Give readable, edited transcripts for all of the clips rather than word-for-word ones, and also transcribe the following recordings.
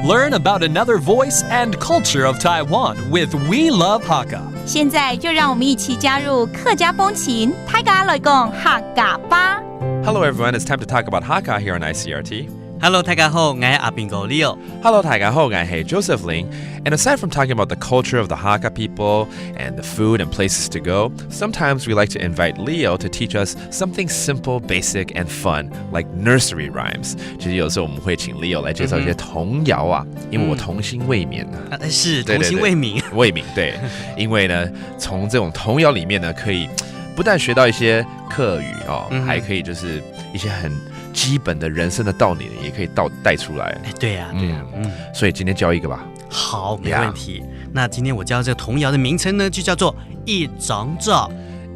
Learn about another voice and culture of Taiwan with We Love Hakka. 现在就让我们一起加入客家风情，大家来讲客家吧。Hello everyone, it's time to talk about Hakka here on ICRT.Hello, 大家好，我是阿斌哥 Leo. Hello, 大家好，我是 Joseph Ling. And aside from talking about the culture of the Hakka people and the food and places to go, sometimes we like to invite Leo to teach us something simple, basic, and fun, like nursery rhymes. 其实有时候我们会请 Leo 来介绍一些童谣啊，因为我童心未泯啊。是童心未泯，未泯对，因为呢，从这种童谣里面呢，可以不但学到一些客语哦，还可以就是一些很基本的人生的道理也可以带出来。对呀，对呀，所以今天教一个吧。好，没问题。那今天我教这个童谣的名称呢，就叫做一张桌。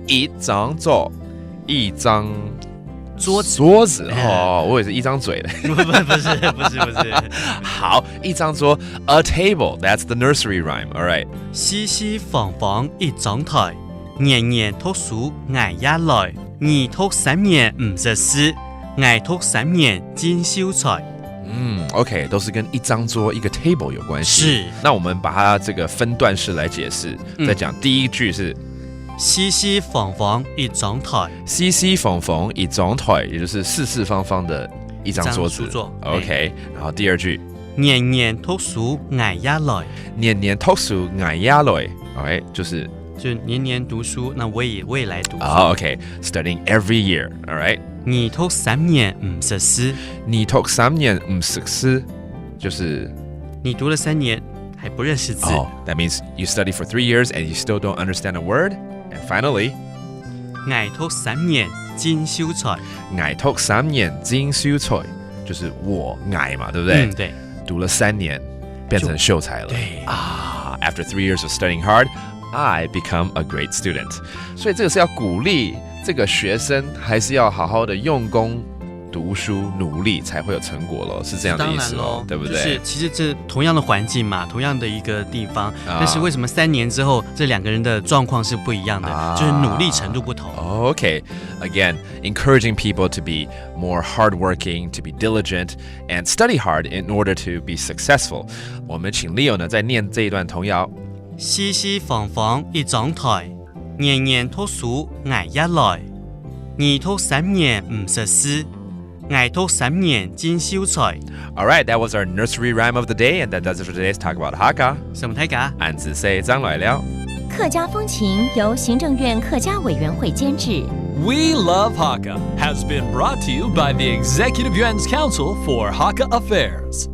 一张桌，一张桌子哦，我也是一张嘴的。不是。好，一张桌 ，a table. That's the nursery rhyme. All right. 西西房房一張台，年年讀書捱一來，二讀三年唔識書。愛讀三年金秀才。OK， 都是跟一张桌一个 table 有关系。是，那我们把它这个分段式来解释。再讲第一句是西西房房一张台，西西缝缝一张台，也就是四四方方的一张桌子。OK， 然后第二句年年讀書捱一來，年年讀書捱一來 ，OK， 就是年年讀書，那我也來讀書。OK，studying every year， all right。你讀三年唔識書，你讀三年唔識書，就是你讀了3年還不認識字。That means you study for 3 years and you still don't understand a word. And finally, 捱讀3年金秀才，捱讀3年金秀才，就是我捱嘛，对不对？对，讀了3年變成秀才了。對After 3 years of studying hard, I become a great student. 所以这个是要鼓励这个学生还是要好好的用功读书努力才会有成果咯，是这样的意思咯，对不对？就是其实这同样的环境嘛，同样的一个地方，但是为什么3年之后这2个人的状况是不一样的？就是努力程度不同。Okay, again, encouraging people to be more hardworking, to be diligent, and study hard in order to be successful. 我们請 Leo 呢再念这一段童谣。西西房房一張台，年年讀書捱一來，二讀3年唔識書，捱讀3年金秀才。All right, that was our nursery rhyme of the day, and that does it for today's talk about Hakka. 什麼大家？俺自細張來了。客家風情由行政院客家委員會監製。We Love Hakka has been brought to you by the Executive Yuan's Council for Hakka Affairs.